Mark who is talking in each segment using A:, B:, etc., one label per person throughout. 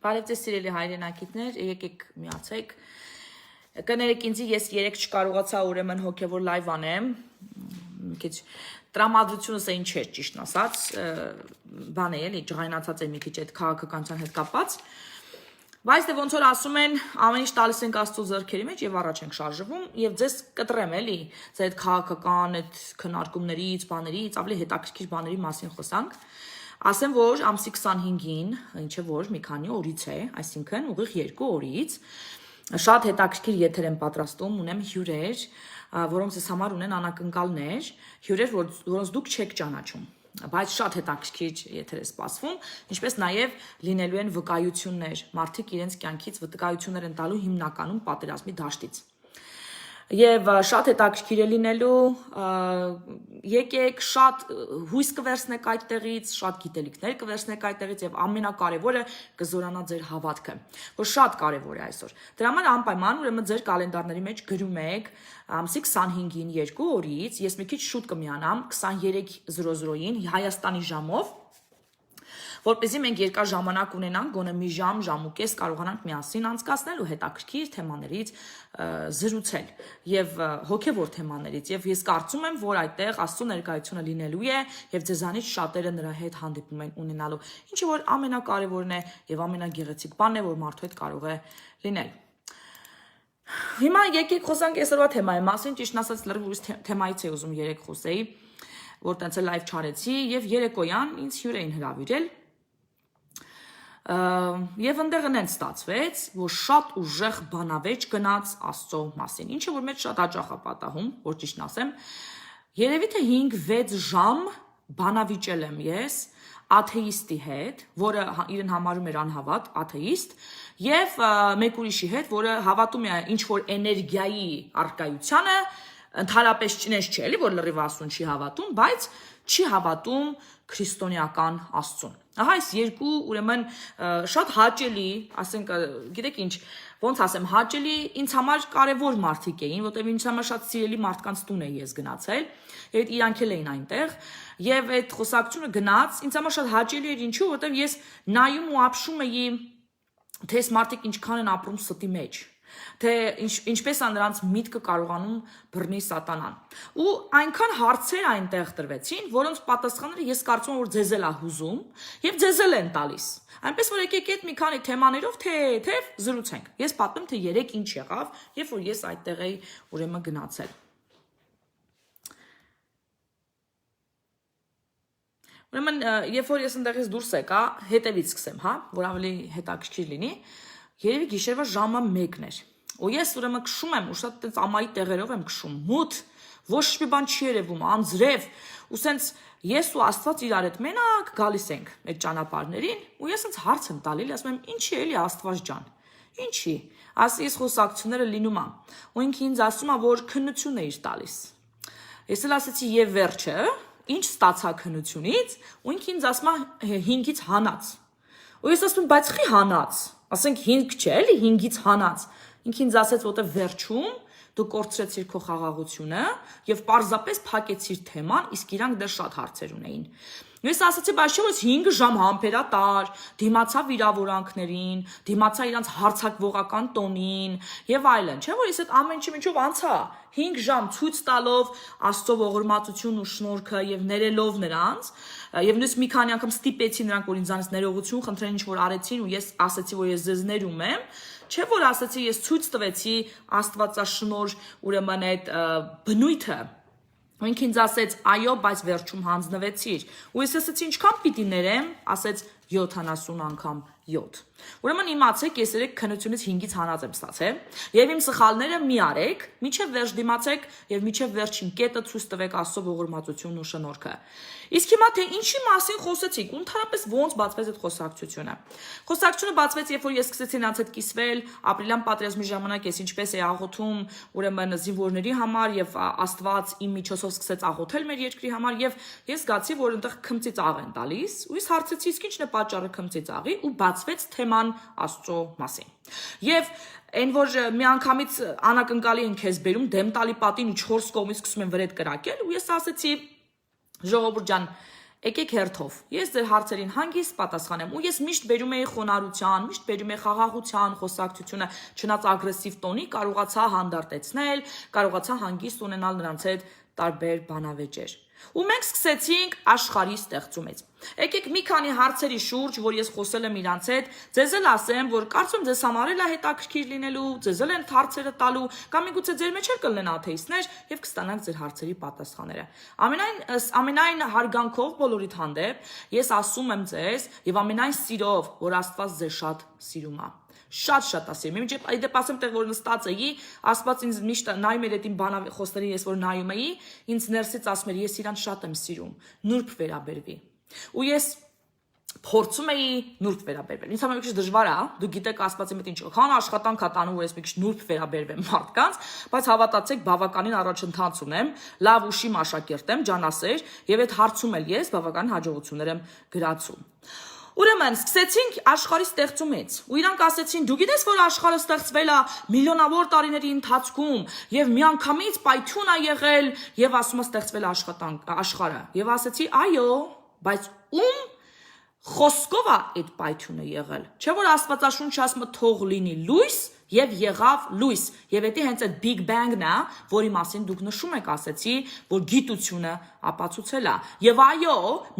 A: Բարև ձեզ սիրելի հայրենակիցներ, եկեք միացեք։ Կներեք ինձ, ես երեք չկարողացա ուրեմն հոգևոր լայվ անեմ։ Մի քիչ տրամադրությունս այն չէր ճիշտն ասած, բան է էլի, ջղայնացած է մի քիչ այդ քաղաքականության հետ կապված։ Բայց դե ոնց որ ասում են, ամեն ինչ տալիս ենք Աստծո ձեռքերի մեջ եւ առաջ ենք շարժվում եւ ձեզ կտրեմ էլի, ձեր այդ քաղաքական այդ քննարկումներից, բաներից, ավելի հետաքրքիր բաների մասին խոսանք։ Ասեմ, որ ամսի 25-ին, ինչը որ մի քանի օրից է, այսինքն ուղիղ 2 օրից, շատ հետաքրքիր եթեր եմ պատրաստում, ունեմ հյուրեր, որոնց ես համար ունեն անակնկալներ, հյուրեր, որոնց դուք չեք ճանաչում, բայց շատ հետաքրքիր եթեր է սպասվում, ինչպես նաև լինելու են վկայություններ, մարդիկ իրենց կյանքից վկայություններ են տալու հիմնականում պատերազմի դաշտից։ Եվ շատ հետաքրքիր է լինելու, եկեք շատ հույս կվերցնեք այդտեղից, շատ գիտելիքներ կվերցնեք այդտեղից եւ ամենակարևորը կզորանա ձեր հավատքը, որ շատ կարևոր է այսօր։ Դրա համար անպայման ուրեմն ձեր կալենդարների մեջ գրում եք ամսի 25-ին 2 օրից, ես մի քիչ շուտ կմիանամ 23:00-ին Հայաստանի ժամով, որպեսզի մենք երկար ժամանակ ունենանք, գոնե մի ժամ, ժամ ու կես կարողանանք միասին անցկացնել ու հետաքրքիր թեմաներից զրուցել եւ հոգեվոր թեմաներից եւ ես կարծում եմ, որ այդտեղ Աստծո ներկայությունը լինելու է եւ ձեզանից շատերը նրա հետ հանդիպում են ունենալու, ինչը որ ամենակարևորն է եւ ամենագեղեցիկ բանն է, որ մարդու հետ կարող է լինել։ Հիմա եկեք խոսանք այսօրվա թեմայի մասին, ճիշտն ասած լրիվ ուրիշ թեմայից է ուզում երեք խոսեի, որ տենց է լայվ չարեցի եւ երեկոյան ինձ հյուր էին հրավիրել Եվ ընդեղ ընեն ստացվեց, որ շատ ուժեղ բանավեճ գնաց Աստծո մասին, ինչը որ մեծ շատ հաճախ է պատահում, որ ճիշտն ասեմ, երևի թե 5-6 ժամ բանավիճել եմ ես աթեիստի հետ, որը իրեն համարում էր անհավատ, աթեիստ, եւ մեկ ուրիշի հետ, որը հավատում է ինչ-որ էներգիայի առկայությանը, ընդհանրապես չնես չէ, էլի, որ լրիվ Աստծուն չի հավատում, բայց չի հավատում քրիստոնեական Աստծուն։ Ահա այս երկու ուրեմն շատ հաճելի, ասենք, գիտեք ինչ, ոնց ասեմ, հաճելի ինձ համար կարևոր մարդիկ էին, որտեղ ինձ համար շատ սիրելի մարդկանց տուն էի ես գնացել, եւ իրանք էլ էին այնտեղ, եւ այդ խոսակցությունը գնաց, ինձ համար շատ հաճելի էր ինչու, որտեղ ես նայում ու ապշում էի, թե այս մարդիկ ինչքան են ապրում ստի մեջ, թե ինչպես է նրանց միտքը կարողանում բռնի սատանան։ Ու այնքան հարցեր այնտեղ տրվեցին, որոնց պատասխանները ես կարծում եմ, որ ձեզ էլ է հուզում եւ ձեզ էլ են տալիս։ Այնպես որ եկեք այդ մի քանի թեմաներով թեթև զրուցենք։ Ես պատմեմ, թե երեք ինչ եղավ, երբ որ ես այդտեղ էի ուրեմն գնացել։ Ուրեմն, երբ որ ես այնտեղից դուրս եկա, հետևից սկսեմ, հա, որ ավելի հետաքրքիր լինի, երևի գիշերվա ժամը 1-ն էր։ Ու ես ուրեմն քշում եմ, ու շատ տենց ամայի տեղերով եմ քշում, մութ, ոչ մի բան չի երևում, անձրև, ու սենց ես ու Աստված իրար հետ մենակ գալիս ենք այդ ճանապարհներին, ու ես սենց հարց եմ տալի, ասում եմ, ինչի էլի Աստված ջան։ Ինչի։ Ասի ես խոսակցությունները լինում ա։ Ու ինքը ինձ ասում ա, որ քննություն է իր տալիս։ Ես էլ ասեցի եւ վերջը, ինչ ստացա քննությունից, ու ինքը ինձ ասում ա 5-ից հանած։ Ու ես ասում եմ, բայց խի հանած։ Ասենք 5 չէ, էլի 5-ից հանած։ Ինքը ինձ ասեց, որտեղ վերջում դու կորցրեցիր քո խաղաղությունը եւ պարզապես փակեցիր թեման, իսկ իրանք դեռ շատ հարցեր ունեին։ Ես ասացի, բայց չէ՞ որ 5 ժամ համբերատար, դիմացա վիրավորանքներին, դիմացա իրանց հարցակվողական տոնին եւ այլն, չէ՞ որ ես այդ ամեն ինչի միջով անցա 5 ժամ ցույց տալով Աստծո ողորմածությունն ու շնորհքը եւ ներելով նրանց եւ նույնիսկ մի քանի անգամ ստիպեցի նրանք, որ ինձանից ներողություն խնդրեն, ինչ որ արեցին ու ես ասացի, որ ես ձեզ ներում եմ, չէ՞ որ ասացի, ես ցույց տվեցի Աստվածաշնորհ ուրեմն այդ բնույթը Ու ինքը ինձ ասեց, այո, բայց վերջում հանձնվեցիր։ Ու ես ասեցի, ինչքան պիտի ներեմ, ասեց 70 անգամ 7։ Ուրեմն իմացեք, ես երեք քննությունից 5-ից հանած եմ ստացել, եւ իմ սխալները մի արեք, միջև վերջ դիմացեք եւ միջև վերջին կետը ցույց տվեք Աստծո ողորմածությունն ու շնորհքը։ Իսկ հիմա թե ինչի մասին խոսեցիք, ընդհանրապես ոնց բացվեց այդ խոսակցությունը։ Խոսակցությունը բացվեց, երբ որ ես սկսեցի նրանց հետ կիսվել, ապրիլյան պատերազմի ժամանակ ես ինչպես էի աղոթում, ուրեմն զինվորների համար եւ Աստված իմ միջոցով սկսեց աղոթել մեր երկրի համար եւ ես զգացի, որ այնտեղ քմծից աղ են տալիս, ու ես հարցեցի, իսկ ինչն է պատճառը քմծից աղի, ու բացվեց թեման Աստծո մասին։ Եվ այն որ մի անգամից անակնկալի են քեզ բերում դեմ տալի պատին ու 4 կողմից սկսում են վրեդ կրակել ու ես ասեցի ժողովուրդ ջան Եկեք հերթով։ Ես ձեր հարցերին հանգիստ պատասխանեմ ու ես միշտ բերում եի խոնարհության, միշտ բերում եի խաղաղության խոսակցությունը, չնայած ագրեսիվ տոնի կարողացա հանդարտեցնել, կարողացա հանգիստ ունենալ նրանց հետ տարբեր բանավեճեր։ Ու մենք սկսեցինք աշխարհի ստեղծումից։ Եկեք մի քանի հարցերի շուրջ, որ ես խոսել եմ իրանց հետ, ձեզ էլ ասեմ, որ կարծում ձեզ համար էլ է հետաքրքիր լինելու, ձեզ էլ են հարցերը տալու, կամ միգուցե ձեր մեջ էլ կլինեն աթեիստներ եւ կստանաք ձեր հարցերի պատասխանները։ Ամենայն հարգանքով բոլորիդ հանդեպ ես ասում եմ ձեզ եւ ամենայն սիրով, որ Աստված ձեզ շատ սիրում է։ Շատ ասեմ։ Մինչև այդպես ասեմ, տեղ որ նստած էի, Աստված ինձ միշտ նայում էր այդ իմ բանախոսներին, ես որ նայում էի, ինձ ներսից ասում էր, ես իրան շատ եմ սիրում, նուրբ վերաբերվի։ Ու ես փորձում էի նուրբ վերաբերվել։ Ինձ համար մի քիչ դժվար է, դուք գիտեք Աստվածի մոտ ինչքան աշխատանք ա տանում, որ ես մի քիչ նուրբ վերաբերվեմ մարդկանց, բայց հավատացեք, բավականին առաջընթաց ունեմ, լավ ուշի աշակերտ եմ, ջանասեր, եւ այդ հարցում էլ ես բավական հաջողություններ եմ գրացում։ Ուրեմն սկսեցինք աշխարհի ստեղծումից ու իրանք ասեցին դու գիտես որ աշխարհը ստեղծվել է միլիոնավոր տարիների ընթացքում եւ միանգամից պայթյուն է եղել եւ ասում է ստեղծվել է աշխարհը եւ ասեցի այո բայց ում խոսքով է այդ պայթյունը եղել չէ որ Աստվածաշունչը ասում է թող լինի լույս եւ եղավ լույս եւ դա հենց այդ Big Bang-ն է, որի մասին դուք նշում եք, ասեցի, որ գիտությունը ապացուցել է։ Եվ այո,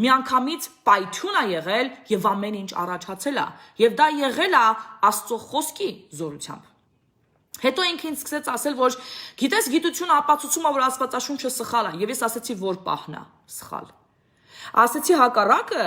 A: միանգամից պայթյուն է եղել եւ ամեն ինչ առաջացել է։ Եվ դա եղել է Աստծո խոսքի զորությամբ։ Հետո ինքն ինձ սկսեց ասել, որ գիտես գիտությունը ապացուցում է, որ Աստվածաշունչը սխալ է, եւ ես ասեցի, որ պահն է սխալ։ Ասեցի հակառակը,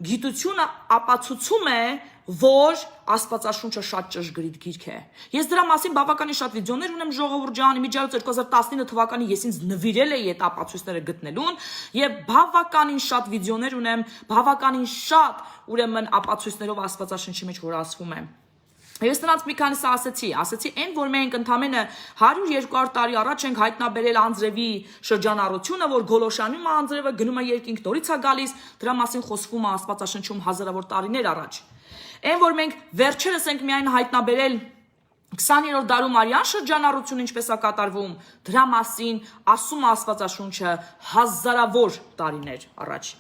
A: գիտությունը ապացուցում է, որ Աստվածաշունչը շատ ճշգրիտ գիրք է։ Ես դրա մասին բավականին շատ վիդեոներ ունեմ ժողովուրդ ջան, իմիջիայլոց 2019 թվականին ես ինձ նվիրել էի այդ ապացույցները գտնելուն եւ բավականին շատ վիդեոներ ունեմ, բավականին շատ ուրեմն ապացույցներով Աստվածաշնչի մեջ որ ասվում է։ Ես նրանց մի քանիսը ասեցի այն որ մենք ընդամենը 100-200 տարի առաջ ենք հայտնաբերել անձրևի շրջանառությունը, որ գոլոշանում է անձրևը, գնում է երկինք, նորից է գալիս, դրա մասին խոսվում է Աստվածաշնչում հազարավոր տարիներ առաջ։ Այն որ մենք վերջերս ենք միայն հայտնաբերել 20-րդ դարում արյան շրջանառություն ինչպես է կատարվում, դրա մասին ասում է Աստվածաշունչը հազարավոր տարիներ առաջ։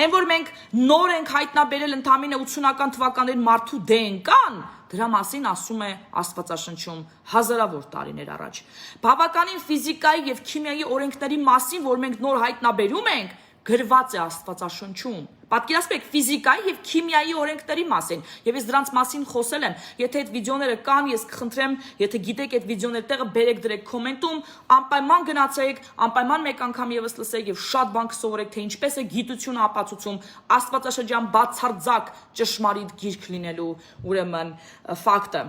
A: Այն որ մենք նոր ենք հայտնաբերել ընդամենը 80-ական թվականներին մարդու DNK-ն, դրա մասին ասում է Աստվածաշնչում հազարավոր տարիներ առաջ։ Բավականին ֆիզիկայի եւ քիմիայի օրենքների մասին, որ մենք նոր հայտնաբերում ենք, գրված է Աստվածաշնչում։ Պատկերացրեք ֆիզիկայի եւ քիմիայի օրենքների մասին։ Եվ ես դրանց մասին խոսել եմ։ Եթե այդ վիդեոները կան, ես կխնդրեմ, եթե գիտեք այդ վիդեոների տեղը բերեք դրեք կոմենտում, անպայման գնացեք, անպայման մեկ անգամ եւս լսեք եւ շատ բան կսովորեք, թե ինչպես է գիտությունը ապացուցում Աստվածաշրջան բացարձակ ճշմարիտ գիրք լինելու ուրեմն ֆակտը։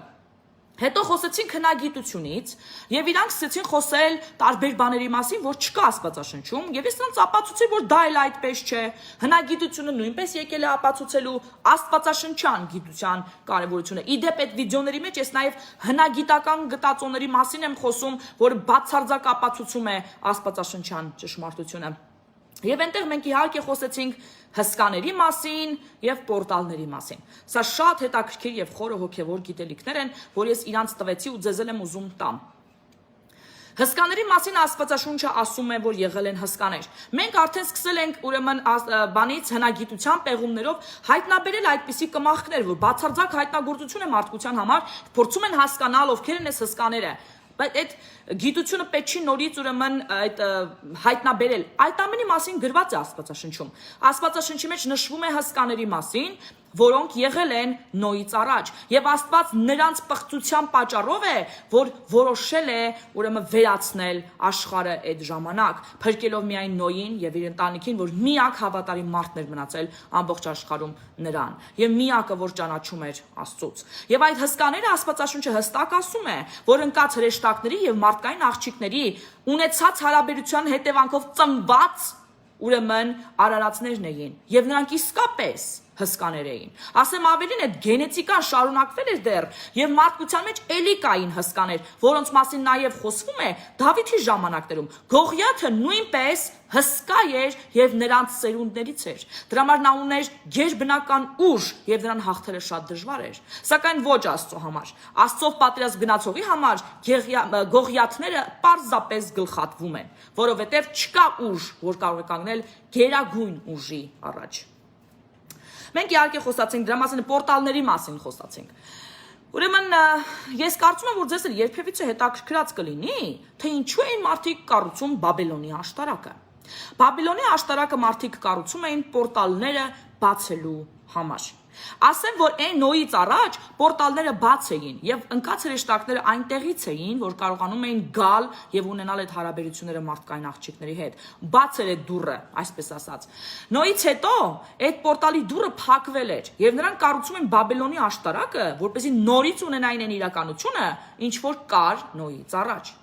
A: Հետո խոսեցինք հնագիտությունից եւ իրանք սկսեցին խոսել տարբեր բաների մասին, որ չկա Աստվածաշնչում եւ ես նրանց ապացուցի, որ դա էլ այդպես չէ։ Հնագիտությունը նույնպես եկել է ապացուցելու Աստվածաշնչյան գիտության կարեւորությունը։ Իդեպ այդ վիդեոների մեջ ես նաեւ հնագիտական գտածոների մասին եմ խոսում, որ բացարձակ ապացուցում է Աստվածաշնչյան ճշմարտությունը։ Եվ այնտեղ մենք իհարկե խոսեցինք հսկաների մասին եւ պորտալների մասին։ Սա շատ հետաքրքիր եւ խորը հոգեվոր գիտելիքներ են, որ ես իրանց տվեցի ու ձեզ եմ ուզում տամ։ Հսկաների մասին Աստվածաշունչը ասում է, որ եղել են հսկաներ։ Մենք արդեն սկսել ենք ուրեմն բանից հնագիտության պեղումներով հայտնաբերել այդպիսի կմախքներ, որ բացարձակ հայտնագործություն է մարդկության համար, փորձում են հասկանալ ովքեր են այս հսկաները։ Բայց այդ գիտությունը պետք չի նորից ուրեմն այդ հայտնաբերել։ Այդ ամենի մասին գրված է Աստվածաշնչում։ Աստվածաշնչի մեջ նշվում է հսկաների մասին, որոնք եղել են Նոյից առաջ, եւ Աստված նրանց պղծության պատճառով է, որ որոշել է ուրեմն վերացնել աշխարհը այդ ժամանակ, փրկելով միայն Նոյին եւ իր ընտանիքին, որ միակ հավատարիմ մարդն էր մնացել ամբողջ աշխարհում նրան, եւ միակը, որ ճանաչում էր Աստծուց։ Եվ այդ հսկաները Աստվածաշունչը հստակ ասում է, որ ընկած հրեշտակների եւ մարդկային աղջիկների ունեցած հարաբերության հետևանքով ծնված ուրեմն արարածներն էին, եւ նրանք իսկապես հսկաներ էին։ Ասեմ ավելին, այդ գենետիկան շարունակվել էր դեռ եւ մարդկության մեջ էլի կային հսկաներ, որոնց մասին նաեւ խոսվում է Դավիթի ժամանակներում։ Գողիաթը նույնպես հսկա էր եւ նրանց սերունդներից էր։ Դրա համար նա ուներ գերբնական ուժ եւ նրան հաղթելը շատ դժվար էր։ Սակայն ոչ Աստծո համար։ Աստծով պատերազմ գնացողի համար գողիաթները պարզապես գլխատվում են, որովհետեւ չկա ուժ, որ կարող է կանգնել գերագույն ուժի առաջ։ Մենք իհարկե խոսացինք դրա մասին, պորտալների մասին խոսացինք։ Ուրեմն ես կարծում եմ, որ ձեզ էլ երբևիցե հետաքրքրած կլինի, թե ինչու էին մարդիկ կառուցում Բաբելոնի աշտարակը։ Բաբելոնի աշտարակը մարդիկ կառուցում էին պորտալները բացելու համար։ Ասեմ, որ այն Նոյից առաջ պորտալները բաց էին եւ ընկած հրեշտակները այնտեղից էին, որ կարողանում էին գալ եւ ունենալ այդ հարաբերությունները մարդկային աղջիկների հետ։ Բաց էր այդ դուռը, այսպես ասած։ Նոյից հետո այդ պորտալի դուռը փակվել էր եւ նրանք կառուցում են Բաբելոնի աշտարակը, որպեսզի նորից ունենային այն իրականությունը, ինչ որ կար Նոյից առաջ։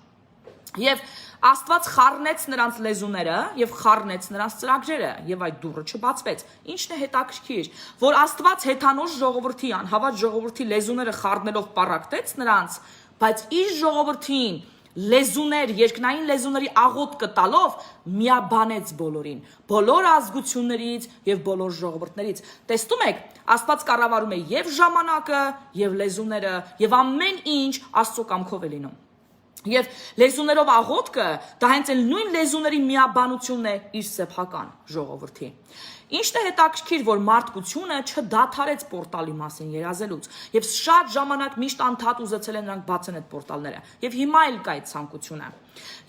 A: Եվ Աստված խառնեց նրանց լեզուները եւ խառնեց նրանց ծրագրերը եւ այդ դուռը չբացվեց։ Ինչն է հետաքրքիր, որ Աստված հեթանոց ժողովրդի անհավատ ժողովրդի լեզուները խառնելով պարակտեց նրանց, բայց իր ժողովրդին լեզուներ, երկնային լեզուների աղոթքը տալով միաբանեց բոլորին, բոլոր ազգություններից եւ բոլոր ժողովուրդներից։ Տեսնում եք, Աստված կառավարում է եւ ժամանակը, եւ լեզուները, եւ ամեն ինչ Աստծո կամքով է լինում։ Եվ լեզուներով աղոթքը դա հենց էլ նույն լեզուների միաբանությունն է իր սեփական ժողովրդի։ Ինչն է հետաքրքիր, որ մարդկությունը չդադարեց պորտալի մասին երազելուց եւ շատ ժամանակ միշտ անդադ ուզեցել են նրանք բացեն այդ պորտալները եւ հիմա էլ կա այդ ցանկությունը։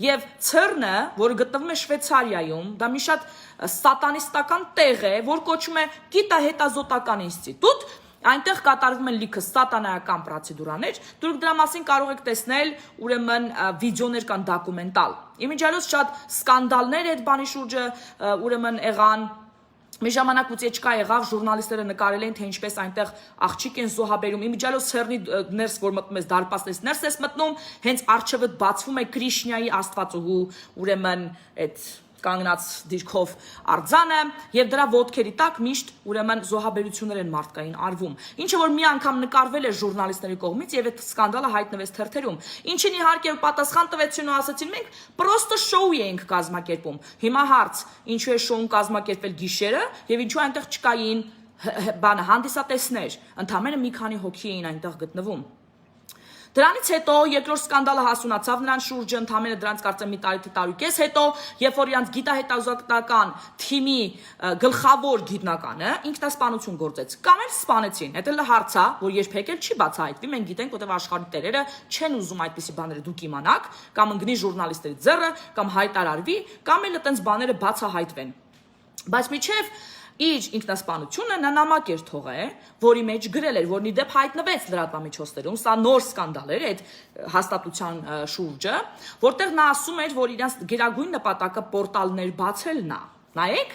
A: Եվ CERN-ը, որը գտնվում է Շվեյցարիայում, դա մի շատ սատանիստական տեղ է, որ կոչվում է գիտահետազոտական ինստիտուտ։ Այնտեղ կատարվում են լիքը սատանայական պրոցեդուրաներ, դուք դրա մասին կարող եք տեսնել, ուրեմն վիդեոներ կան դոկումենտալ։ Իմիջիալոց շատ սկանդալներ այդ բանի շուրջը, ուրեմն եղան մի ժամանակ ուծեչկա եղավ, ժուրնալիստները նկարել են, թե ինչպես այնտեղ աղջիկ են զոհաբերում։ Իմիջիալոց CERN-ի ներս, որ մտնում ես դարպասներից ներս ես մտնում, հենց առջևդ բացվում է Կրիշնայի աստվածուհու, ուրեմն այդ կանգնած դիրքով արձանը եւ դրա ոտքերի տակ միշտ ուրեմն զոհաբերություններ են մարդկային արվում, ինչը որ մի անգամ նկարվել է ժուրնալիստների կողմից եւ այդ սկանդալը հայտնվեց թերթերում, ինչին իհարկե պատասխան տվեցին ու ասացին մենք պրոստը շոու էինք կազմակերպում։ Հիմա հարց, ինչու է շոուն կազմակերպել գիշերը եւ ինչու այնտեղ չկային բանը հանդիսատեսներ, ընդամենը մի քանի հոգի էին այնտեղ գտնվում։ Դրանից հետո երկրորդ սկանդալը հասունացավ նրանց շուրջը, ընդամենը դրանց կարծեմ մի տարի-տարուկես հետո, երբ որ իրանց գիտահետազոտական թիմի գլխավոր գիտնականը ինքնասպանություն գործեց, կամ էլ սպանեցին։ Դա էլ հարց է, որ երբեք էլ չի բացահայտվի, մենք գիտենք, որտեղ աշխարհի տերերը չեն ուզում այդպիսի բաները դուք իմանաք, կամ ընկնի ժուրնալիստերի ձեռը, կամ հայտարարվի, կամ էլ այտենց բաները բացահայտվեն։ Բայց միջև իր ինքնասպանությունը նա նամակ էր թողել, որի մեջ գրել էր, որն ի դեպ հայտնվեց լրատվամիջոցներում, սա նոր սկանդալ էր այդ հաստատության շուրջը, որտեղ նա ասում էր, որ իրենց գերագույն նպատակը պորտալներ բացելն է։ Նայեք,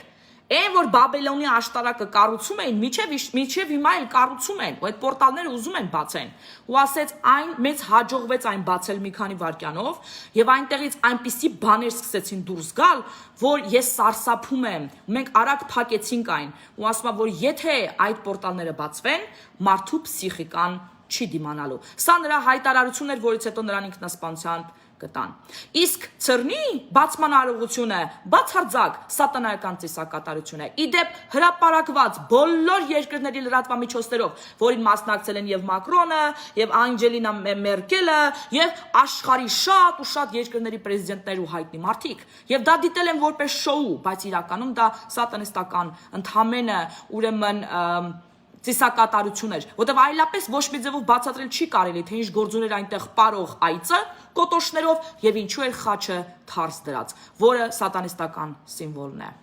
A: այն որ Բաբելոնի աշտարակը կառուցում էին, միջև հիմա էլ կառուցում են, ու այդ պորտալները ուզում են բացեն։ Ու ասեց, այն մեծ հաջողվեց այն բացել մի քանի վայրկյանով, եւ այնտեղից այնպիսի բաներ սկսեցին դուրս գալ, որ ես սարսափում եմ։ Մենք արագ փակեցինք այն, ու ասում եմ, որ եթե այդ պորտալները բացվեն, մարդու պսիխիկան չի դիմանալու։ Սա նրա հայտարարությունն էր, որից հետո նրան ինքնասպանության կտան։ Իսկ CERN-ի բացման արարողությունը բացարձակ սատանայական ծիսակատարություն է։ Իդեպ հրապարակված բոլոր երկրների լրատվամիջոցներով, որին մասնակցել են եւ Մակրոնը, եւ Անջելինա Մերկելը, եւ աշխարհի շատ ու շատ երկրների պրեզիդենտներ ու հայտնի մարդիկ։ Եվ դա դիտել են որպես շոու, բայց իրականում դա սատանիստական ընդհանրապես ուրեմն ծիսակատարություն էր, որտեղ այլապես ոչ մի ձևով բացատրել չի կարելի, թե ինչ գործուն էր այնտեղ պարող այծը կոտոշներով եւ ինչու էր խաչը թարս դրած, որը սատանիստական սիմվոլն է։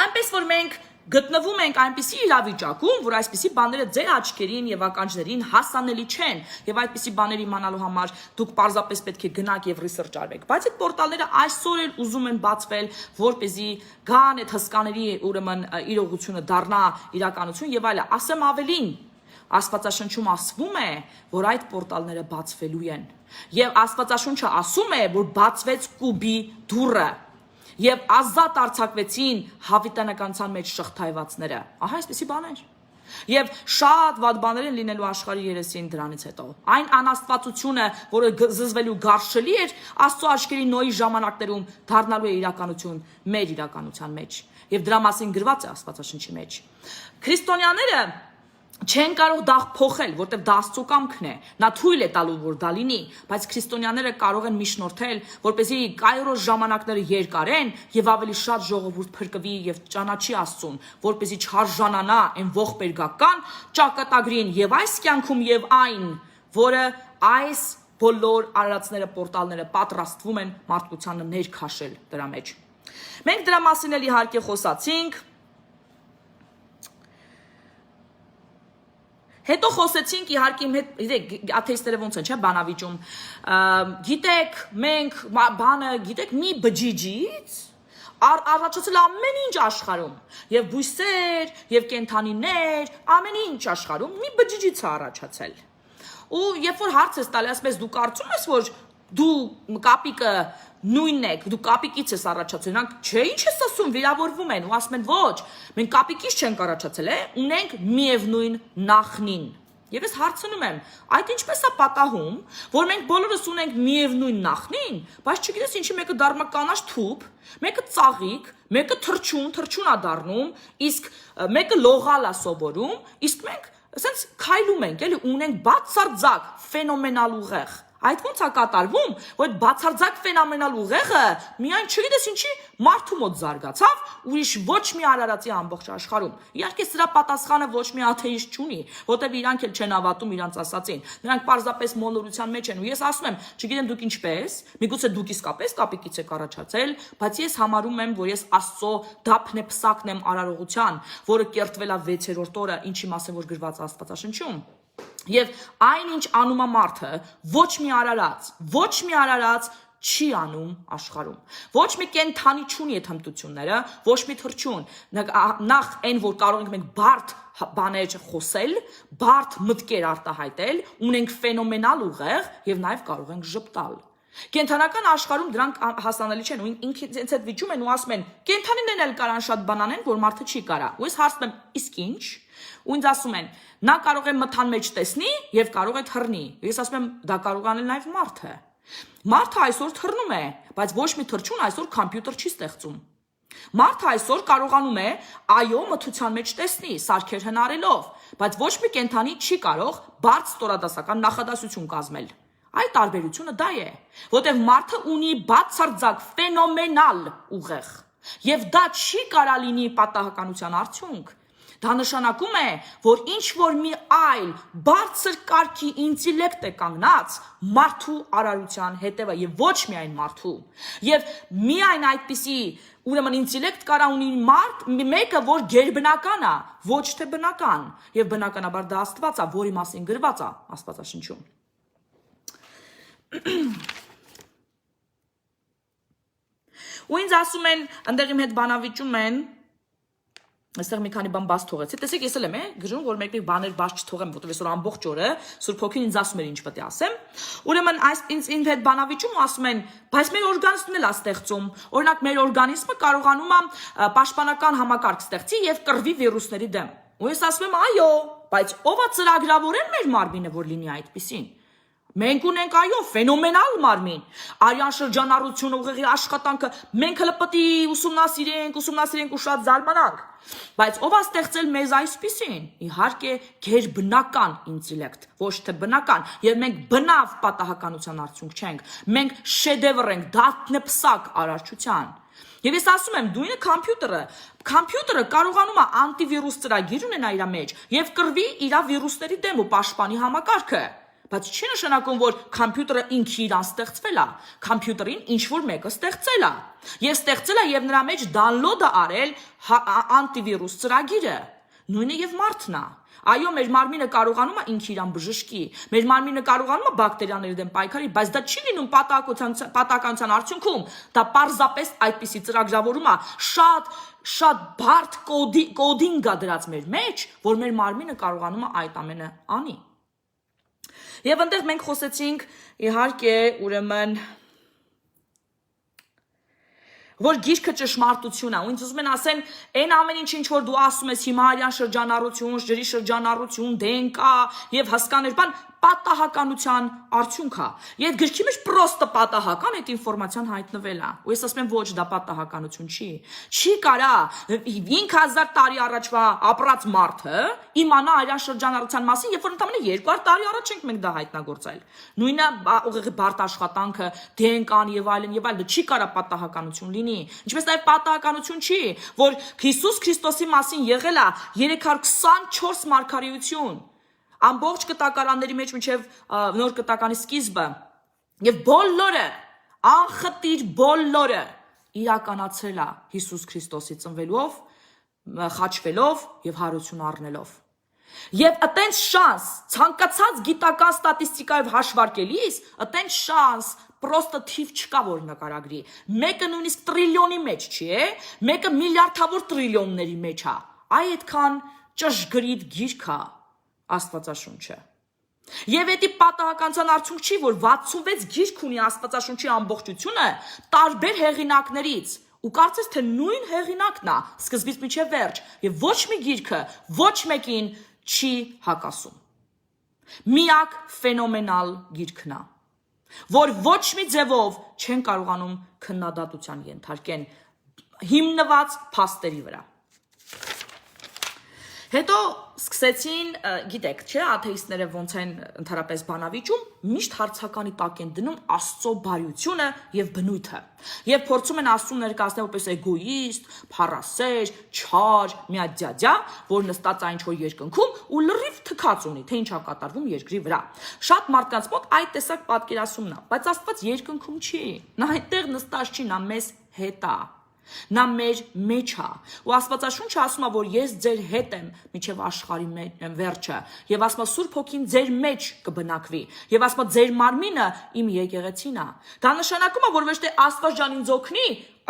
A: Այնպես որ մենք գտնվում ենք այնպիսի իրավիճակում, որ այսպիսի բաները ձեր աչքերին եւ ականջներին հասանելի չեն, եւ այդպիսի բաներ իմանալու համար դուք պարզապես պետք է գնաք եւ ռիսերչ արվեք։ Բայց այդ պորտալները այսօր էլ ուզում են բացվել, որպեսզի գան այդ հսկաների ուրեմն իրողությունը դառնա իրականություն եւ այլն։ Ասեմ ավելին, Աստվածաշնչում ասվում է, որ այդ պորտալները բացվելու են։ Եվ Աստվածաշունչը ասում է, որ բացվեց կուբի դուռը։ Եվ ազատ արձակվեցին հավիտենականության մեջ շղթայվածները։ Ահա այսպեսի բաներ։ Եվ շատ վատ բաներ են լինելու աշխարհի երեսին դրանից հետո։ Այն անաստվածությունը, որը զզվելու գարշելի էր Աստծո աչքերի Նոյի ժամանակներում, դառնալու է իրականություն մեր իրականության մեջ։ Եվ դրա մասին գրված է Աստվածաշնչի մեջ։ Քրիստոնյաները չեն կարող դա փոխել, որտեղ դա Աստծո կամքն է։ Նա թույլ է տալու, որ դա լինի, բայց քրիստոնյաները կարող են միջնորդել, որպեսզի կայրոս ժամանակները երկարեն եւ ավելի շատ ժողովուրդ փրկվի եւ ճանաչի Աստծուն, որպեսզի չարժանանա այն ողբերգական ճակատագրին եւ այս կյանքում եւ այն, որը այս բոլոր արարածները, պորտալները պատրաստվում են մարդկությանը ներքաշել դրա մեջ։ Մենք դրա մասին էլ իհարկե խոսացինք։ Հետո խոսեցինք իհարկե իմ հետ, գիտեք, աթեիստները ոնց են, չէ, բանավիճում։ Գիտեք, մենք բանը, գիտեք, մի բջիջից առաջացել ամեն ինչ աշխարհում, եւ բույսեր, եւ կենդանիներ, ամեն ինչ աշխարհում մի բջիջից է առաջացել։ Ու երբ որ հարց ես տալի, ասես դու կարծում ես, որ դու կապիկը նույնն եք, դու կապիկից ես առաջացել, նրանք չէ, ինչ ես ասում, վիրավորվում են ու ասում են ոչ, մենք կապիկից չենք առաջացել, ունենք միևնույն նախնին։ Եվ ես հարցնում եմ, այդ ինչպես է պատահում, որ մենք բոլորս ունենք միևնույն նախնին, բայց չգիտես ինչի մեկը դառնում է կանաչ թուփ, մեկը ծաղիկ, մեկը թրջուն է դառնում, իսկ մեկը լողալ է սովորում, իսկ մենք ասենց քայլում ենք, էլի ունենք բացարձակ ֆենոմենալ ուղեղ։ Այդ ոնց է կատարվում, որ այդ բացարձակ ֆենոմենալ ուղեղը միայն չգիտես ինչի մարդու մոտ զարգացավ, ուրիշ ոչ մի արարածի ամբողջ աշխարհում։ Իհարկե սրա պատասխանը ոչ մի աթեիստ չունի, որտեղ իրանք էլ չեն հավատում իրանց ասածին։ Նրանք պարզապես մոլորության մեջ են ու ես ասում եմ, չգիտեմ դուք ինչպես, միգուցե դուք իսկապես կապիկից եք առաջացել, բայց ես համարում եմ, որ ես Աստծո դափն է փսակն եմ արարողության, որը կերտվել է 6-րդ օրը, ինչի մասին որ գրված Աստվածաշնչում։ Եվ այնինչ անում է մարդը, ոչ մի արարած չի անում աշխարհում։ Ոչ մի կենդանի չունի այդ հմտությունները, ոչ մի թռչուն։ Նախ այն, որ կարող ենք մենք բարդ բաներ խոսել, բարդ մտքեր արտահայտել, ունենք ֆենոմենալ ուղեղ եւ նաեւ կարող ենք ժպտալ։ Կենդանական աշխարհում դրանք հասանելի չեն ու ինքնից հետ վիճում են ու ասում են կենդանիներն էլ կարան շատ բան անեն, որ մարդը չի կարա։ Ու ես հարցնում եմ, իսկ ինչ։ Ու ինձ ասում են, նա կարող է մթան մեջ տեսնի եւ կարող է թռնի։ Ես ասում եմ, դա կարող անել նաեւ մարդը։ Մարդը այսօր թռնում է, բայց ոչ մի թռչուն այսօր համբյուտեր չի ստեղծում։ Մարդը այսօր կարողանում է այո մթության մեջ տեսնի, սարքեր հնարելով, բայց ոչ մի կենդանի չի կարող բարձ ստորադասական նախադասություն կազմել։ Այդ տարբերությունը դա է, որտեղ մարդը ունի բացարձակ ֆենոմենալ ուղեղ, եւ դա չի կարա լինի պատահականության արդյունք։ Դա նշանակում է, որ ինչ որ մի այլ բարձր կարգի ինտելեկտ է կանգնած մարդու արարության հետևը եւ ոչ միայն մարդու։ Եվ միայն այդպիսի ուրեմն ինտելեկտ կարա ունի մարդ մեկը, որ գերբնական է, ոչ թե բնական, եւ բնականաբար դա Աստված է, որի մասին գրված է Աստվածաշնչում։ Ու ինձ ասում են, ընդեղ իմ հետ բանավիճում են, այստեղ մի քանի բան բաց թողեցի, տեսեք ես էլ եմ գրում, որ մեկ-մեկ բաներ բաց չթողեմ, որտեղ այսօր ամբողջ օրը Սուրբ Հոգին ինձ ասում էր ինչ պետք է ասեմ։ Ուրեմն այս ինձ հետ բանավիճում ասում են, բայց մեր օրգանիզմն էլ է ստեղծում։ Օրինակ մեր օրգանիզմը կարողանում է պաշտպանական համակարգ ստեղծի եւ կռվի վիրուսների դեմ։ Ու ես ասում եմ, այո, բայց ով է ծրագրավորել մեր մարմինը, որ լինի այդպեսին։ Մենք ունենք այո ֆենոմենալ մարմին, արյան շրջանառություն ուղեղի աշխատանքը, մենք հələ պետք է ուսումնասիրենք ու շատ զարմանանք, բայց ով է ստեղծել մեզ այսպիսին, իհարկե գերբնական ինտելեկտ, ոչ թե բնական, եւ մենք բնավ պատահականության արդյունք չենք, մենք շեդևր ենք, դաթնեպսակ արարչության։ Եվ ես ասում եմ, դու ինը կամպյուտերը կարողանում է անտիվիրուս ծրագիր ունենա իր մեջ եւ կռվի իր վիրուսների դեմ ու պաշտպանի համակարգը։ Բայց չի նշանակում, որ կամպյուտերը ինքը իրան ստեղծվել է, կամպյուտերին ինչ-որ մեկը ստեղծել է, եւ ստեղծել է եւ նրա մեջ դանլոդ է արել անտիվիրուս ծրագիրը, նույնը եւ մարդն է։ Այո, մեր մարմինը կարողանում է ինքը իրան բժշկի, մեր մարմինը կարողանում է բակտերիաների դեմ պայքարի, բայց դա չի լինում պատահականության արդյունքում, դա պարզապես այդպիսի ծրագրավորում է, շատ բարդ կոդինգ է դրած մեր մեջ, որ մեր մարմինը կարողանում է այդ ամենը անի։ Եվ այնտեղ մենք խոսեցինք իհարկե ուրեմն Որ գիրքը ճշմարտություն է, ու ինձ ուզում են ասեն, այն ամեն ինչ որ դու ասում ես հիմարյան շրջանառություն, ջրի շրջանառություն, դենկա եւ հասկաներ բան, պատահականության արդյունք է։ Եվ գրքի մեջ պրոստը պատահական այդ ինֆորմացիան հայտնվել է։ Ու ես ասում եմ ոչ, դա պատահականություն չի։ Չի կարա 5000 տարի առաջվա ապրած մարդը իմանա արյան շրջանառության մասին, երբ որ ընդամենը 200 տարի առաջ ենք մենք դա հայտնագործել։ Նույնը ուղղակի բարդ աշխատանքը, դենկան եւ այլն, չի կարա պատահականություն լինի։ Ինչպես նաեւ պատահականություն չի, որ Հիսուս Քրիստոսի մասին եղել է 324 մարգարեություն։ Ամբողջ կտակարանների մեջ մինչև նոր կտականի սկիզբը եւ բոլորը անխտիր բոլորը իրականացել է Հիսուս Քրիստոսի ծնվելով, խաչվելով եւ հարություն առնելով։ Եվ այտենց շանս ցանկացած գիտական ստատիստիկայով հաշվարկելիս, այտենց շանս պրոստը թիվ չկա որ նկարագրի։ Մեկը նույնիսկ տրիլիոնի մեջ չի, մեկը միլիարդավոր տրիլիոնների մեջ է։ Այդքան ճշգրիտ գիրք է Աստվածաշունչը։ Եվ էդի պատահականության արդյունք չի, որ 66 գիրք ունի Աստվածաշունչի ամբողջությունը տարբեր հեղինակներից, ու կարծես թե նույն հեղինակն է սկզբից մինչև վերջ, եւ ոչ մի գիրքը ոչ մեկին չի հակասում։ Միակ ֆենոմենալ գիրքն է, որ ոչ մի ձևով չեն կարողանում քննադատության ենթարկեն հիմնված փաստերի վրա։ Հետո սկսեցին, գիտեք, չէ, աթեիստները ոնց են ընդհանրապես բանավիճում, միշտ հարցականի տակ են դնում Աստծո բարությունը եւ բնույթը։ Եվ փորձում են Աստծուն ներկայացնել որպես էգոիստ, փառասեր, չար, միաձյաձյա, որ նստած այն ինչ-որ երկնքում ու լրիվ թքած ունի, թե ինչ է կատարվում երկրի վրա։ Շատ մարդկանց մոտ այդ տեսակ պատկերացումն է, բայց Աստված երկնքում չի։ Նա այնտեղ նստած չի, նա մեզ հետ է։ Նա մեր մեջ է, ու Աստվածաշունչը ասում է, որ ես ձեր հետ եմ մինչև աշխարհի վերջը, եւ ասում է Սուրբ Հոգին ձեր մեջ կբնակվի, եւ ասում է ձեր մարմինը իմ եկեղեցին է։ Դա նշանակում է, որ ոչ թե Աստված ջան ինձ օգնի,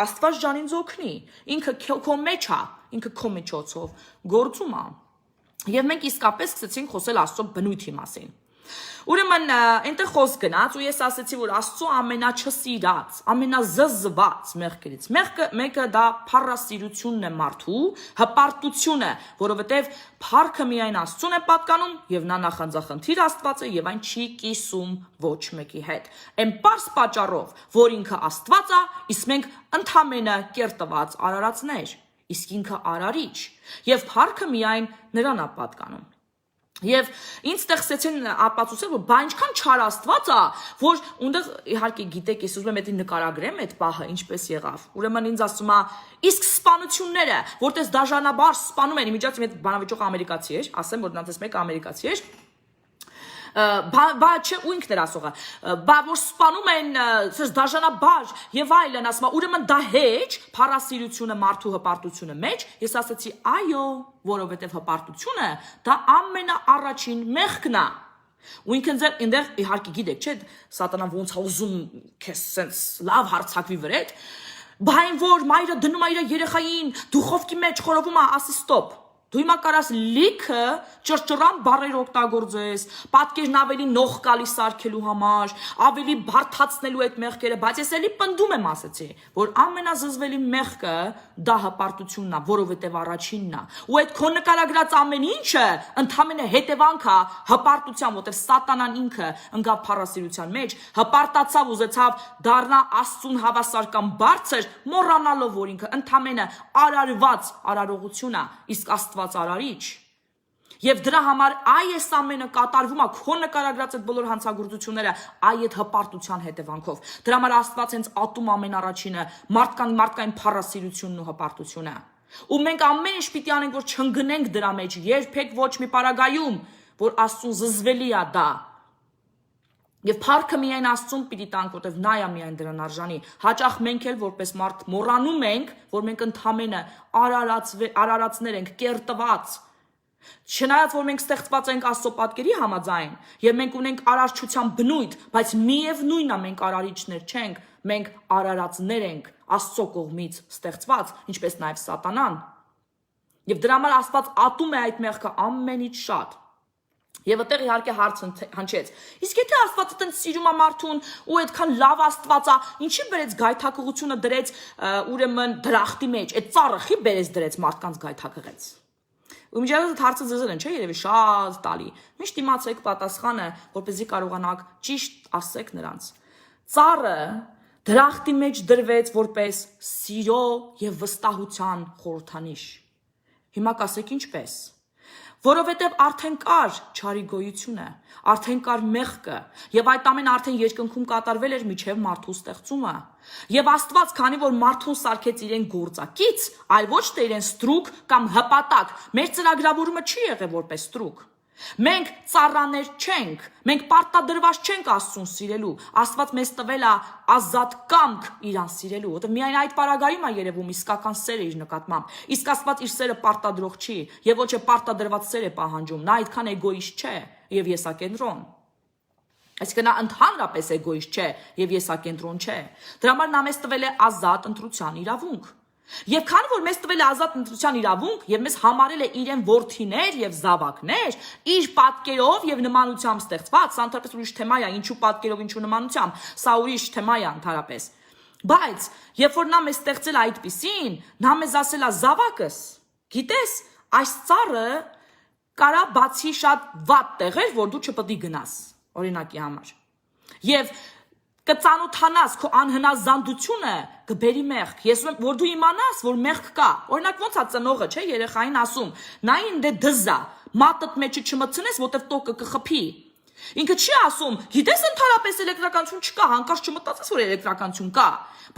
A: Աստված ջան ինձ օգնի, ինքը քո մեջ է, ինքը քո միջոցով գործում է։ Եվ մենք իսկապես սկսեցինք խոսել Աստծո բնույթի մասին։ Ուրեմն այնտեղ խոսք գնաց ու ես ասացի, որ Աստծո ամենաչսիրած, ամենազզված մեղքերից մեկը դա փառասիրությունն է մարդու, հպարտությունը, որովհետև փառքը միայն Աստծուն է պատկանում եւ նա նախանձախնդիր Աստված է եւ այն չի կիսում ոչ մեկի հետ։ Այն պարզ պատճառով, որ ինքը Աստված է, իսկ մենք ընդամենը կերտված արարածներ, իսկ ինքը արարիչ եւ փառքը միայն նրան է պատկանում։ Եվ ինձ ստեղծեցին ապացուցել, որ բա ինչքան չար Աստված է, որ ունդեղ իհարկե գիտեք, ես ուզում եմ դա նկարագրեմ այդ պահը ինչպես եղավ։ Ուրեմն ինձ ասում է, իսկ սպանությունները, որտես դաժանաբար սպանում են, իմիջիայլի այդ բանավիճողը ամերիկացի էր, ասեմ, որ նրանցից մեկը ամերիկացի էր։ Բա չէ ու ինքն էր ասողը, բա որ սպանում են դաժանաբար եւ այլն, ասում է, ուրեմն դա հեչ, փառասիրությունը մարդու հպարտությունը մեջ, ես ասացի, այո, որովհետեւ հպարտությունը դա ամենաառաջին մեղքն է։ Ու ինքն ձեր այնտեղ իհարկե գիտեք, չէ, սատանան ոնց է ուզում քեզ sense լավ հարցակվի վրեդ, բա այն որ մայրը դնում է իր երեխային դուխովկի մեջ խորովում է, ասի ստոպ։ Դու հիմա կարաս լիքը ճռճռան բառեր օգտագործես, պատկերն ավելի նող կալի սարքելու համար, ավելի բարթացնելու այդ մեղքերը, բայց ես էլի պնդում եմ ասեցի, որ ամենազզվելի մեղքը դա հպարտությունն է, որովհետև առաջինն է։ Ու այդ քո նկարագրած ամեն ինչը ընդհանրապես հետևանք է հպարտության, որտեղ սատանան ինքը ընկավ փառասիրության մեջ, հպարտացավ, ուզեցավ դառնա Աստծուն հավասար կամ բարձր, մոռանալով, որ ինքը ընդհանրապես արարված արարողություն է, իսկ Աստված արարիչ։ Եվ դրա համար այս ամենը կատարվում է քո նկարագրած այդ բոլոր հանցագործությունները այդ հպարտության հետևանքով։ Դրա համար Աստված հենց ատում ամեն առաջինը մարդկային փառասիրությունն ու հպարտությունը։ Ու մենք ամեն ինչ պիտի անենք, որ չընկնենք դրա մեջ, երբեք ոչ մի պարագայում, որ Աստծուն զզվելի է դա։ Եվ փառքը միայն Աստծուն պիտի տանք, որտեվ նա է միայն դրան արժանի։ Հաճախ մենք էլ որպես մարդ մոռանում ենք, որ մենք ընդհանրապես արարածներ ենք, կերտված։ Չնայած որ մենք ստեղծված ենք Աստծո պատկերի համաձայն, եւ մենք ունենք արարչության բնույթ, բայց միևնույնն է մենք արարիչներ չենք, մենք արարածներ ենք, Աստծո կողմից ստեղծված, ինչպես նաեւ սատանան։ Եվ դրա համար Աստված ատում է այդ մեղքը ամենից շատ։ Եվ այդտեղ իհարկե հարց հնչեց. իսկ եթե Աստվածը տենց սիրում է մարդուն ու այդքան լավ Աստված է, ինչի բերեց գայթակղությունը դրեց ուրեմն դրախտի մեջ, այդ ծառը խի բերեց դրեց մարդկանց գայթակղեց։ Ու միջազգային այդ հարցը ձեզ են, չէ, երևի շատ տալի։ Միշտ իմացեք պատասխանը, որպեսզի կարողանաք ճիշտ ասեք նրանց։ Ծառը դրախտի մեջ դրվեց որպես սիրո եւ վստահության խորհրդանիշ։ Հիմա կասեք ինչպես։ Որովհետև արդեն կար չարի գոյությունը, արդեն կար մեղքը, եւ այդ ամենը արդեն երկնքում կատարվել էր միջև մարդու ստեղծումը։ Եվ Աստված, քանի որ մարդուն սարքեց իրեն գործակից, այլ ոչ թե իրեն ստրուկ կամ հպատակ, մեր ծրագրավորումը չի եղել որպես ստրուկ։ Մենք ծառաներ չենք, մենք պարտադրված չենք Աստծուն սիրելու, Աստված մեզ տվել է ազատ կամք իրան սիրելու, որովհետև միայն այդ պարագայում է երևում իսկական սերը իր նկատմամբ, իսկ Աստված իր սերը պարտադրող չի, եւ ոչ է պարտադրված սեր է պահանջում, նա այդքան էգոիստ չէ եւ եսակենտրոն։ Այսինքն նա ընդհանրապես էգոիստ չէ եւ եսակենտրոն չէ։ Դրա համար նա մեզ տվել է ազատ ընտրության իրավունք։ Եվ քանի որ մեզ տվել է ազատ ընտրության իրավունք եւ մեզ համարել է իրեն որդիներ եւ զավակներ, իր պատկերով եւ նմանությամբ ստեղծված, սա ընդհանրապես ուրիշ թեմա է, ինչու պատկերով, ինչու նմանությամբ, սա ուրիշ թեմա է ընդհանրապես։ Բայց երբ որ նա մեզ ստեղծել է այդպիսին, նա մեզ ասել է զավակս, գիտես, այս ծառը կարա բացի շատ վատ տեղեր, որ դու չպետք է գնաս, օրինակի համար։ Եվ կծանոթանաս քո անհնազանդությունը կբերի մեղք։ Ես ուզում եմ, որ դու իմանաս, որ մեղք կա։ Օրինակ ոնց է ծնողը, չէ, երեխային ասում, նայն դե դզա, մատդ մեջը չմտցնես, որտեվ տոկը կխփի։ Ինքը չի ասում, գիտես ընդհանրապես էլեկտրականություն չկա, հանկարծ չմտածես, որ էլեկտրականություն կա,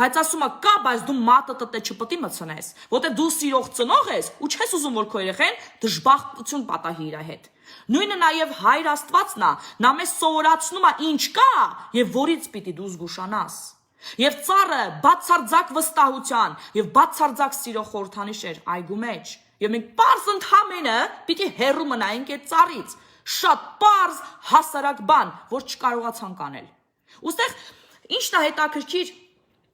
A: բայց ասում է կա, բայց դու մատդ չպետք է մտցնես, որտեվ դու սիրող ծնող ես ու չես ուզում, որ քո երեխեն դժբախտություն պատահի իր հետ։ Նույնը նաև Հայր Աստվածն է, նա մեզ սովորացնում է ինչ կա եւ որից պիտի դու զգուշանաս։ Եվ ծառը բացարձակ վստահության եւ բացարձակ սիրո խորհրդանիշ էր այգու մեջ։ Եվ մենք պարզ ընդհանրապես պիտի հեռու մնայինք այդ ծառից։ Շատ պարզ հասարակ բան, որ չկարողացանք անել։ Ոստեղ ինչն է հետաքրքիր,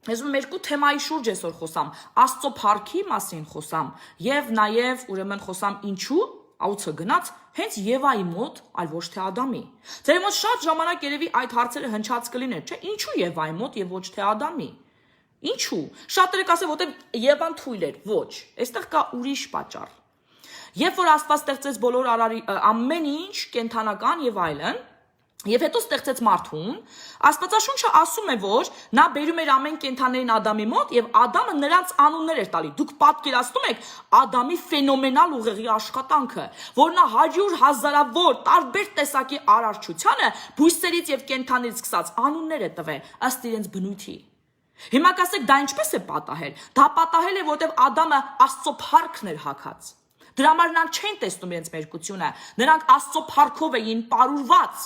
A: ես ուզում եմ երկու թեմայի շուրջ այսօր խոսամ, Աստծո փառքի մասին խոսամ եւ նաեւ ուրեմն խոսամ ինչու Աուցը գնաց հենց Եվայի մոտ, այլ ոչ թե Ադամի։ Ձեր մոտ շատ ժամանակ երևի այդ հարցերը հնչած կլիներ, չէ՞, ինչու Եվայի մոտ եւ ոչ թե Ադամի։ Ինչու։ Շատերը կասեն, որտեղ Եվան թույլ էր, ոչ։ Այստեղ կա ուրիշ պատճառ։ Երբ որ Աստված ստեղծեց բոլոր ամեն ինչ կենդանական եւ այլն, եւ հետո ստեղծեց մարդուն, Աստվածաշունչը ասում է, որ նա բերում էր ամեն կենդաններին Ադամի մոտ եւ Ադամը նրանց անուններ էր տալի։ Դուք պատկերացնում եք Ադամի ֆենոմենալ ուղեղի աշխատանքը, որ նա 100,000-ավոր տարբեր տեսակի արարչությանը բույսերից եւ կենդաններից սկսած անուններ է տվել ըստ իրենց բնույթի։ Հիմա կասեք, դա ինչպես է պատահել։ Դա պատահել է, որովհետեւ Ադամը Աստծո փառքն էր հագած։ Դրա համար նրանք չեն տեսնում իրենց մերկությունը, նրանք Աստծո փառքով էին պարուրված։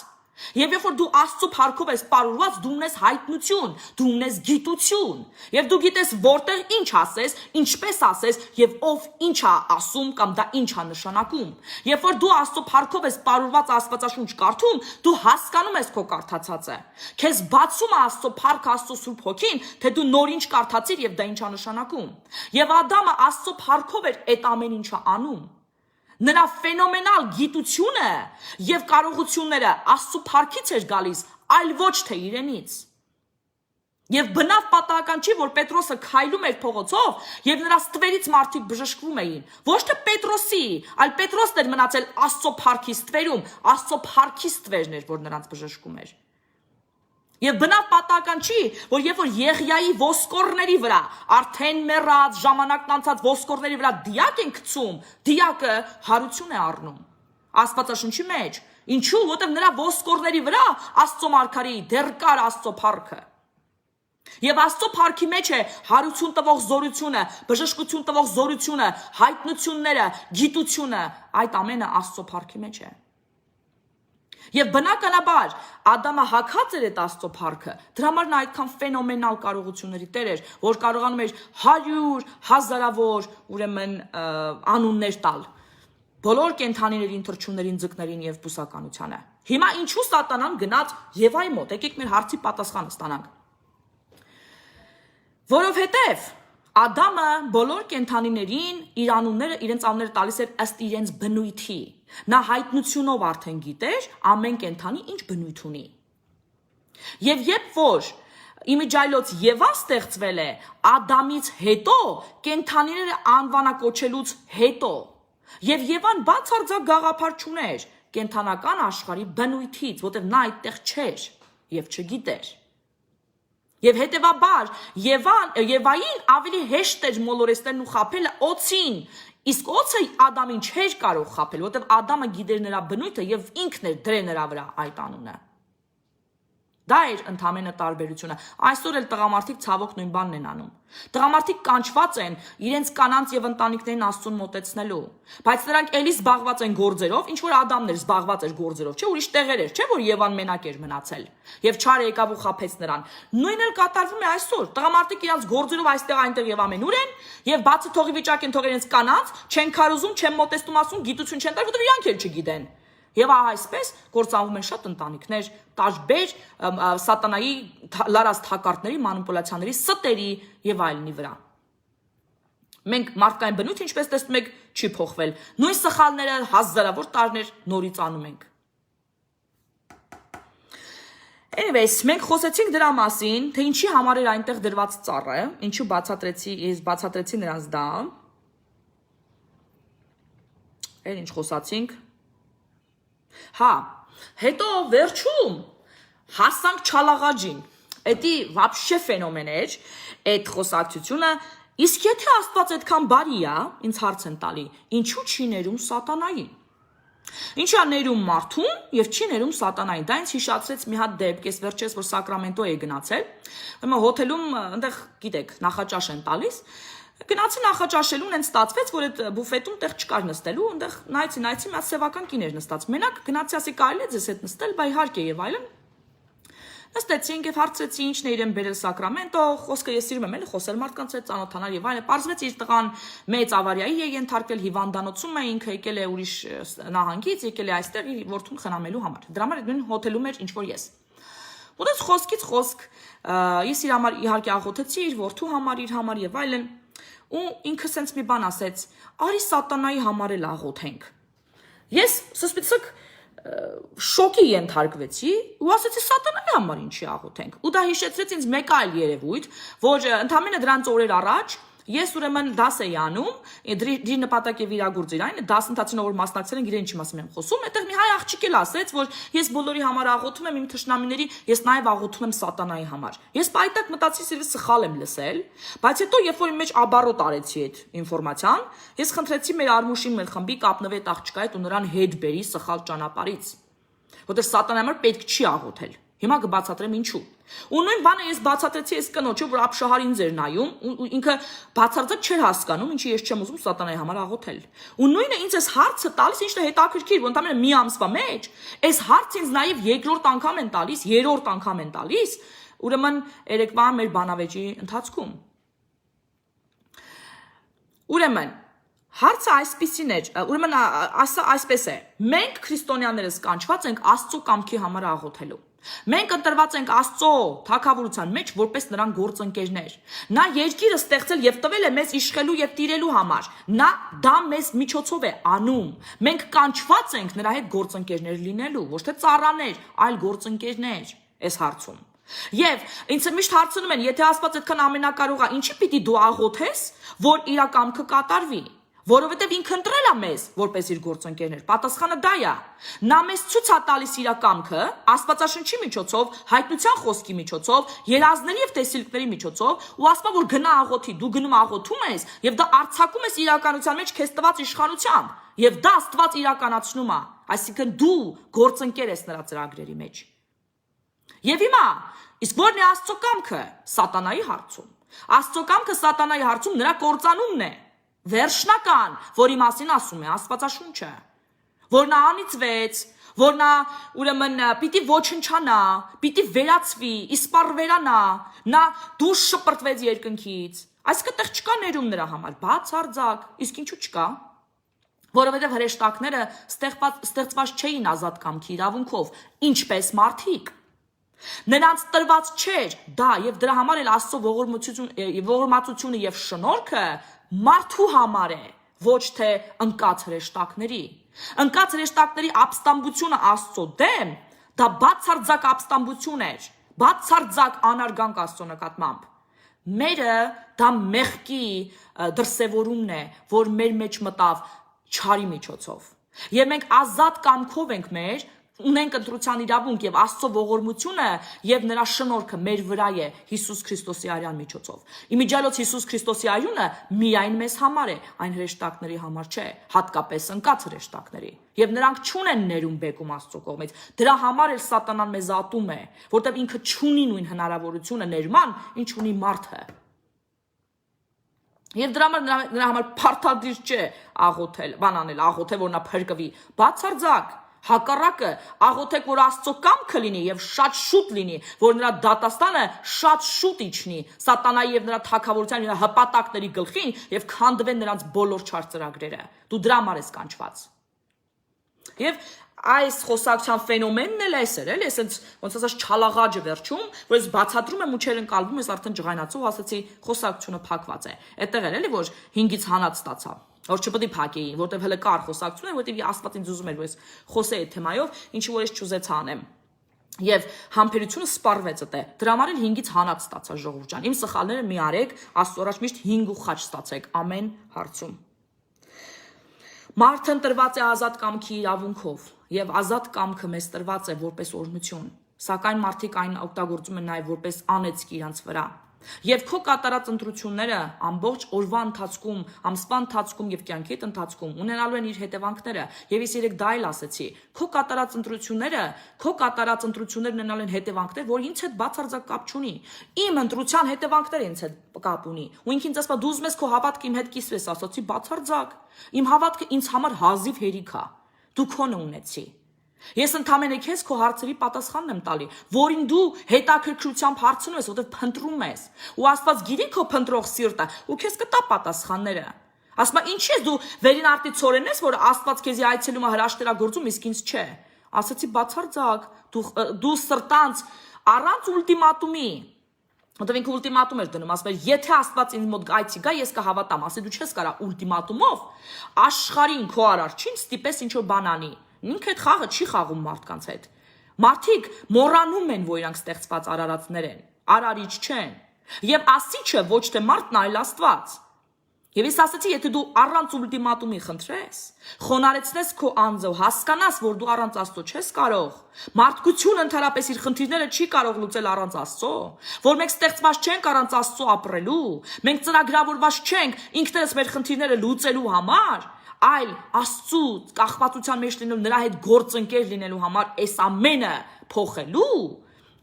A: Եվ երբ որ դու Աստծո փառքով ես պարուրված, դու ունես հայտնություն, դու ունես գիտություն, եւ դու գիտես որտեղ ինչ ասես, ինչպես ասես եւ ով ինչ է ասում կամ դա ինչ է նշանակում։ Երբ որ դու Աստծո փառքով ես պարուրված Աստվածաշունչ կարդում, դու հասկանում ես քո կարդացածը։ Քեզ բացում է Աստծո փառքը, Աստծո Սուրբ Հոգին, թե դու նոր ինչ կարդացիր եւ դա ինչ է նշանակում։ Եվ Ադամը Աստծո փառքով էր այդ ամեն ինչը անում։ Նրա ֆենոմենալ գիտությունը եւ կարողությունները Աստծո փառքից էր գալիս, այլ ոչ թե իրենից։ Եվ բնավ պատահական չի, որ Պետրոսը քայլում էր փողոցով եւ նրա ստվերից մարդիկ բժշկվում էին։ Ոչ թե Պետրոսի, այլ Պետրոսն էր մնացել Աստծո փառքի ստվերում, Աստծո փառքի ստվերն էր, որ նրանց բժշկում էր։ Եվ բնավ պատահական չի, որ երբ որ Եղիայի ոսկորների վրա արդեն մեռած ժամանակն անցած ոսկորների վրա դիակ են գցում, դիակը հարություն է առնում։ Աստվածաշունչի մեջ։ Ինչու՞, որտեղ նրա ոսկորների վրա Աստծո մարգարեի դեռ կար Աստծո փառքը։ Եվ Աստծո փառքի մեջ է հարություն տվող զորությունը, բժշկություն տվող զորությունը, հայտնությունները, գիտությունը, այդ ամենը Աստծո փառքի մեջ է։ Եվ բնականաբար Ադամը հագած էր այդ Աստծո փառքը, դրա համար նա այդքան ֆենոմենալ կարողությունների տեր էր, որ կարողանում էր 100,000-ավոր ուրեմն անուններ տալ բոլոր կենդանիներին, թռչուններին, ձկներին եւ բուսականությանը։ Հիմա ինչու Սատանան գնաց Եվայի մոտ։ Եկեք մեր հարցի պատասխանը ստանանք։ Որովհետեւ Ադամը բոլոր կենդանիներին իր անունները, իրենց անունները տալիս էր ըստ իրենց բնույթի։ Նա հայտնությունով արդեն գիտեր ամեն կենդանի ինչ բնույթ ունի։ Եվ երբ որ իմիջայլոց Եվան ստեղծվել է Ադամից հետո, կենդանիները անվանակոչելուց հետո, եւ Եվան բացարձակ գաղափար չուներ կենդանական աշխարհի բնույթից, որտեղ նա այդտեղ չէր եւ չգիտեր։ Եվ հետևաբար Եվային ավելի հեշտ էր մոլորեսներն ու խաբելը օծին, իսկ օծը Ադամին չէր կարող խաբել, որտեղ Ադամը գիտեր նրա բնույթը եւ ինքն էր դրել նրա վրա այդ անունը։ Դա էր ընդհանրապես տարբերությունը։ Այսօր էլ տղամարդիկ ցավոք նույն բանն են անում։ Տղամարդիկ կանչված են իրենց կանանց եւ ընտանիքներին Աստծուն մոտեցնելու, բայց նրանք էլի զբաղված են գործերով, ինչ որ Ադամն էր զբաղված էր գործերով, չէ, ուրիշ տեղեր էր, չէ, որ Եվան մենակ էր մնացել։ Եվ չարը եկավ ու խաբեց նրան։ Նույնն էլ կատարվում է այսօր։ Տղամարդիկ իրենց գործերով այստեղ այնտեղ եւ ամենուր են, եւ բացի թողի վիճակ են թող իրենց կանանց, չեն քարոզում, չեն մոտեցնում ասում, գիտություն չեն տար, որովհետեւ իրանք էլ չգիտեն։ Եվ այսպես գործանվում են շատ ընտանիքներ, տարբեր սատանայի լարած թակարդների, մանիպուլյացիաների, ստերի եւ այլնի վրա։ Մենք մարդկային բնույթ ինչպես տեսնում եք չի փոխվել։ Նույն սխալները հազարավոր տարիներ նորից անում ենք։ Anyways, մենք խոսեցինք դրա մասին, թե ինչի համար էր այնտեղ դրված ծառը, ինչու բացատրեցի նրանց դա։ Էլ ինչ խոսացինք։ Հա, հետո վերջում հասանք Չալաղաջին։ Էդի вообще ֆենոմեն էր այդ խոսակցությունը, իսկ եթե Աստված այդքան բարի է, ինձ հարց են տալի, ինչու չի ներում սատանային։ Ինչի է ներում մարդուն եւ չի ներում սատանային։ Դա ինձ հիշացրեց մի հատ դեպք, ես վերջերս որ Սակրամենտո էի գնացել, հիմա հոթելում այնտեղ գիտեք, նախաճաշ են տալիս։ Գնացի նախաճաշելուն են ստացվեց, որ այդ բուֆետում տեղ չկար նստելու, այնտեղ նայեցի, մի սևական կին էր նստած։ Մենակ գնացի ասի կարելի է ձեզ հետ նստել, բայ իհարկե եւ այլն։ Նստեցինք եւ հարցրեցի ինչն է իրեն բերել Սակրամենտո, խոսքը ես սիրում եմ էլի խոսել մարդկանց հետ, ծանոթանալ եւ այլն։ Պարզվեց իր տղան մեծ ավարիայի է ենթարկվել, հիվանդանոցում է, ինքը եկել է ուրիշ նահանգից, եկել է այստեղ իր որդուն խնամելու համար։ Դրա համար նույն հոթելում էր ինչ որ ես։ Ուրեմն խոսքից խոսք, ես իր համար իհարկե աղոթեցի իր որդու համար, իր համար եւ այլն։ Ու ինքը սենց մի բան ասեց, արի սատանայի համար էլ աղոթենք։ Ես սսպիցակ շոկի ենթարկվեցի ու ասեցի սատանայի համար ինչի աղոթենք։ Ու դա հիշեցրեց ինձ մեկ այլ երևույթ, որ ընդամենը դրանց օրեր առաջ ես ուրեմն դաս էի անում, դրի նպատակ եւ իրագուրծ իր այն, դասընթացին որ մասնակցել են, իրեն ինչի մասին եմ խոսում, այդտեղ մի հայ աղջիկ էլ ասեց, որ ես բոլորի համար աղոթում եմ, իմ թշնամիների, ես նաեւ աղոթում եմ սատանայի համար։ Ես պայտակ մտածի սիրvis սխալ եմ լսել, բայց հետո երբ որ իմ մեջ աբարոտ արեցի այդ ինֆորմացիան, ես խնդրեցի մեր արմուշին մեր խմբի կապնվի այդ աղջկա հետ ու նրան հետ բերի սխալ ճանապարից, որտեղ սատանայի համար պետք չի աղոթել։ Հիմա կբացատրեմ ինչու։ Ու նույն բանը ես բացատրեցի այս կնոջը, որ ապշահարին ձեր նայում, ու ինքը բացարձակ չէր հասկանում, ինչի ես չեմ ուզում սատանայի համար աղոթել։ Ու նույնը ինձ այս հարցը տալիս, ինչն է հետաքրքիր, որ ընդամենը մի ամսվա մեջ, այս հարցը ինձ նաև երկրորդ անգամ են տալիս, երրորդ անգամ են տալիս, ուրեմն երեկվա մեր բանավեճի ընթացքում։ Ուրեմն հարցը այսպեսին էր, ուրեմն այսպես է, մենք քրիստոնյաներս կանչված ենք Աստծո կամքի համար աղոթելու։ Մենք ընտրված ենք Աստծո թագավորության մեջ որպես նրան գործընկերներ։ Նա երկիրը ստեղծել եւ տվել է մեզ իշխելու եւ տիրելու համար։ Նա դա մեզ միջոցով է անում։ Մենք կանչված ենք նրա հետ գործընկերներ լինելու, ոչ թե ծառաներ, այլ գործընկերներ այս հարցում։ Եվ ինձ միշտ հարցնում են, եթե Աստված այդքան ամենակարող է, ինչի պիտի դու աղոթես, որ իր կամքը կատարվի։ Որովհետև ինքը ընտրել է մեզ որպես իր գործընկերներ, պատասխանը դա է։ Նա մեզ ցույց է տալիս իր կամքը Աստվածաշնչի միջոցով, հայտնության խոսքի միջոցով, երազների եւ տեսիլքների միջոցով, ու ասում որ գնա աղոթի, դու գնում աղոթում ես եւ դա արձակում ես իրականության մեջ քեզ տված իշխանությամբ, եւ դա Աստված իրականացնում է, այսինքն դու գործընկեր ես նրա ծրագրերի մեջ։ Եվ հիմա, իսկ ո՞րն է Աստծո կամքը սատանայի հարցում։ Աստծո կամքը սատանայի հարցում նրա կործանումն է։ Վերջնական, որի մասին ասում է Աստվածաշունչը, որ նա անիծվեց, որ նա ուրեմն պիտի ոչնչանա, պիտի վերացվի, իսպառ վերանա, նա դուրս շպրտվեց երկնքից։ Այսինքն տեղ չկա ներում նրա համար, բացարձակ, իսկ ինչու չկա։ Որովհետև հրեշտակները ստեղծված չէին ազատ կամքի իրավունքով, ինչպես մարդիկ։ Նրանց տրված չէր դա եւ դրա համար էլ Աստծո ողորմածությունը եւ շնորհքը մարդու համար է, ոչ թե ընկած հրեշտակների։ Ընկած հրեշտակների ապստամբությունը Աստծո դեմ, դա բացարձակ ապստամբություն էր, բացարձակ անարգանք Աստծո նկատմամբ։ Մերը դա մեղքի դրսևորումն է, որ մեր մեջ մտավ չարի միջոցով։ Եվ մենք ազատ կամքով ենք մեր, ունենք ընտրության իրավունք եւ Աստծո ողորմությունը եւ նրա շնորհքը մեր վրա է Հիսուս Քրիստոսի արյան միջոցով։ Իմիջիալոց Հիսուս Քրիստոսի արյունը միայն մեզ համար է, այն հրեշտակների համար չէ, հատկապես ընկած հրեշտակների։ Եվ նրանք չունեն ներում բեկում Աստծո կողմից։ Դրա համար էլ սատանան մեզ ատում է, որտեղ ինքը չունի նույն հնարավորությունը ներման, ինչ ունի մարդը։ Եվ դրա նրա համար փարթադիր չէ աղոթել, բան անել, աղոթել, որ նա փրկվի, բացարձակ, հակառակը, աղոթեք, որ Աստծո կամքը լինի եւ շատ շուտ լինի, որ նրա դատաստանը շատ շուտ իջնի սատանայի եւ նրա թագավորության նրա հպատակների գլխին եւ քանդվեն նրանց բոլոր չար ծրագրերը։ Դու դրա համար ես կանչված։ Եվ այս խոսակցության ֆենոմենն էլ էս էր, էլի, այսպես ոնց ասած չալաղաջը վերջում, որ ես բացատրում եմ ու չեր ընկալվում, ես արդեն ջղայնացող ասացի խոսակցությունը փակված է։ Այդտեղ էր էլի, որ 5-ից հանած ստացա, որ չպետք է փակեի, որտեվ հələ կար խոսակցությունը, որտեվ Աստված ինձ ուզում էր, որ ես խոսեի այդ թեմայով, ինչի որ ես չուզեցա անեմ։ Եվ համբերությունը սպառվեց այդտեղ։ Դրա համար էլ 5-ից հանած ստացա ժողովուրդ ջան։ Իմ սխալները մի արեք, Աստծո առաջ միշտ 5 ուղղաչ ստացեք ամեն հարցում։ Մարդն տրված է ազատ կամքի իրավունքով, եւ ազատ կամքը մեզ տրված է որպես օրհնություն, սակայն մարդիկ այն օգտագործում են նաեւ որպես անեծք իրանց վրա։ Եվ քո կատարած ընտրությունները ամբողջ օրվա ընթացքում, ամսվա ընթացքում եւ կյանքի ընթացքում ունենալու են իր հետևանքները, եւ ես երեք դա էլ ասեցի։ Քո կատարած ընտրությունները ունենալու են հետևանքներ, որ ինձ հետ բացարձակ կապ չունի։ Իմ ընտրության հետևանքները ինձ հետ կապ ունի։ Ու ինքն ինձ ասում է՝ դու ուզում ես քո հավատքը իմ հետ կիսվես, ասացի բացարձակ։ Իմ հավատքը ինձ համար հազիվ հերիք է։ Դու քոնը ունեցի։ Ես ընդամենը քեզ քո հարցերի պատասխանն եմ տալի, որին դու հետաքրքրությամբ հարցնում ես, որտեղ փնտրում ես։ Ու Աստված գիտի քո փնտրող սիրտը, ու քեզ կտա պատասխանները։ Ասում է, ինչի՞ ես դու վերին արտի ցորեն ես, որ Աստված քեզի այցելում է հրաշքներագործում, իսկ ինձ չէ։ Ասացի բացարձակ, դու սրտանց առանց ուլտիմատումի։ Որտեղ ինքը ուլտիմատում էր դնում, ասում էր, եթե Աստված ինձ մոտ այցի գա, ես կհավատամ, ասի դու չես կարա ուլտիմատումով աշխարհին քո արարչին ստիպես ինչ որ բան անի։ Ինքը այդ խաղը չի խաղում մարդկանց հետ։ Մարդիկ մոռանում են, որ իրանք ստեղծված արարածներ են, արարիչ չեն։ Եվ ասիչը ոչ թե մարդն, այլ Աստված։ Եվ ես ասացի, եթե դու առանց ուլտիմատումի խնդրես, խոնարեցնես քո անձը, հասկանաս, որ դու առանց Աստծո չես կարող, մարդկությունը ընդհանրապես իր խնդիրները չի կարող լուծել առանց Աստծո, որ մենք ստեղծված չենք առանց Աստծո ապրելու, մենք ծրագրավորված չենք ինքներս մեր խնդիրները լուծելու համար, այլ Աստծո կախվածության մեջ լինելու, նրա հետ գործընկեր լինելու համար այս ամենը փոխելու,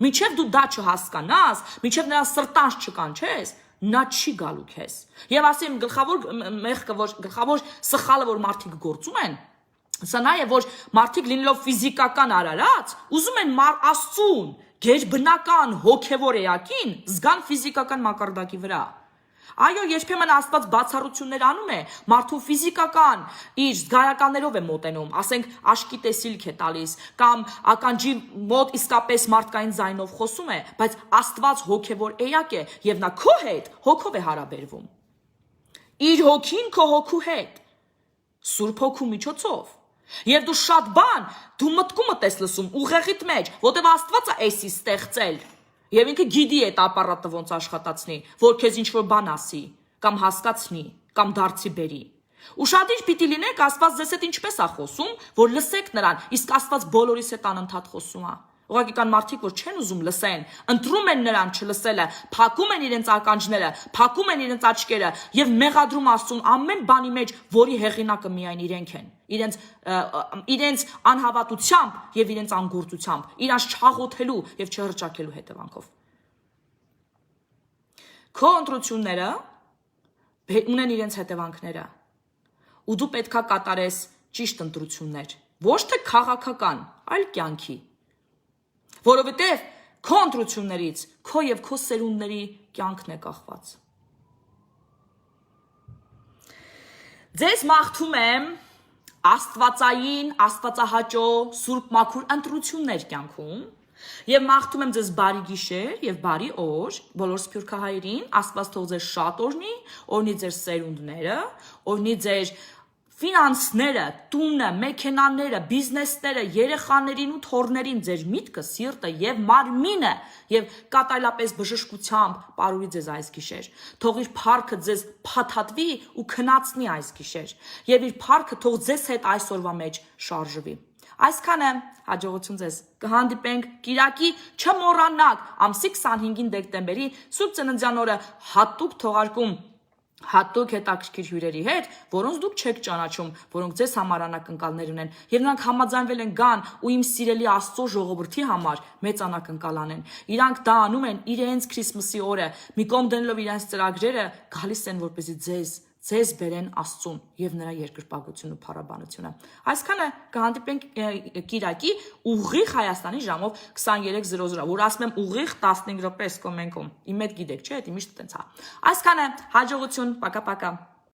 A: մինչև դու դա չհասկանաս, մինչև նրա սրտանց չկանչես, նա չի գալու քեզ։ Եվ ասեմ գլխավոր մեղքը, որ գլխավոր սխալը, որ մարդիկ գործում են, սա նա է, որ մարդիկ լինելով ֆիզիկական արարած, ուզում են Աստծուն, գերբնական հոգևոր էակին զգան ֆիզիկական մակարդակի վրա։ Այո, երբեմն Աստված բացառություններ անում է, մարդու ֆիզիկական իր զգայականներով է մոտենում, ասենք աշկի տեսիլք է տալիս, կամ ականջի մոտ իսկապես մարդկային ձայնով խոսում է, բայց Աստված հոգևոր էակ է, եւ նա քո հետ հոգով է հարաբերվում։ Իր հոգին քո հոգու հետ, Սուրբ Հոգու միջոցով։ Եվ դու շատ բան, դու մտքումդ ես լսում ուղեղիդ մեջ, որտեղ Աստված է էսի ստեղծել։ Եվ ինքը գիտի այդ ապարատը ոնց աշխատացնի, որ քեզ ինչ-որ բան ասի, կամ հասկացնի, կամ դարձի բերի։ Ուշադիր պիտի լինեք, Աստված ձեզ հետ ինչպես է խոսում, որ լսեք նրան, իսկ Աստված բոլորիս հետ անընդհատ խոսում է։ Ուղղակի կան մարդիկ, որ չեն ուզում լսեն, ընտրում են նրան չլսելը, փակում են իրենց ականջները, փակում են իրենց աչքերը եւ մեղադրում Աստծուն ամեն բանի մեջ, որի հեղինակը միայն իրենք են։ Իրենց անհավատությամբ եւ իրենց անգործությամբ, իրանց չաղոթելու եւ չհրճակելու հետևանքով։ Քո ընտրությունները ունեն իրենց հետևանքները, ու դու պետքա կատարես ճիշտ ընտրություններ, ոչ թե քաղաքական, այլ կյանքի։ Որովհետև քո ընտրություններից քո եւ քո սերունդների կյանքն է կախված։ Ձեզ մաղթում եմ աստվածային, աստվածահաճո, սուրբ մաքուր ընտրություններ կյանքում եւ մաղթում եմ ձեզ բարի գիշեր եւ բարի օր բոլոր սփյուռքահայերին, Աստված թող ձեզ շատ օրհնի, օրհնի ձեր սերունդները, օրհնի ձեր ֆինանսները, տունը, մեքենաները, բիզնեսները, երեխաներին ու թոռներին ձեր միտքը, սիրտը եւ մարմինը եւ կատարելապես բժշկությամբ ապարուրի ձեզ այս գիշեր։ Թող իր փառքը ձեզ փաթաթվի ու քնացնի այս գիշեր եւ իր փառքը թող ձեզ հետ այսօրվա մեջ շարժվի։ Այսքանը հաջողություն ձեզ։ Կհանդիպենք Կիրակի, չմոռանաք ամսի 25-ին դեկտեմբերի Սուրբ Ծննդյան օրը հատուկ թողարկում հատուկ հետաքրքիր հյուրերի հետ, որոնց դուք չեք ճանաչում, որոնք ձեզ համար անակնկալներ ունեն, եւ նրանք համաձայնվել են գան ու իմ սիրելի Աստծո ժողովրդի համար մեծ անակնկալ անեն։ Իրանք դա անում են իրենց Քրիսմասի օրը, մի կողմ դնելով իրենց ծրագրերը, գալիս են որպեսզի ձեզ բերեն Աստծուն եւ նրա երկրպագություն ու փառաբանությունը։ Այսքանը կհանդիպենք Կիրակի ուղիղ Հայաստանի ժամով 23:00, որ ասում եմ ուղիղ 15 րոպե սկոմենկում։ Իմ հետ գիտեք, չէ՞, դա միշտ տենց է։ Այսքանը հաջողություն, պակա-պակա։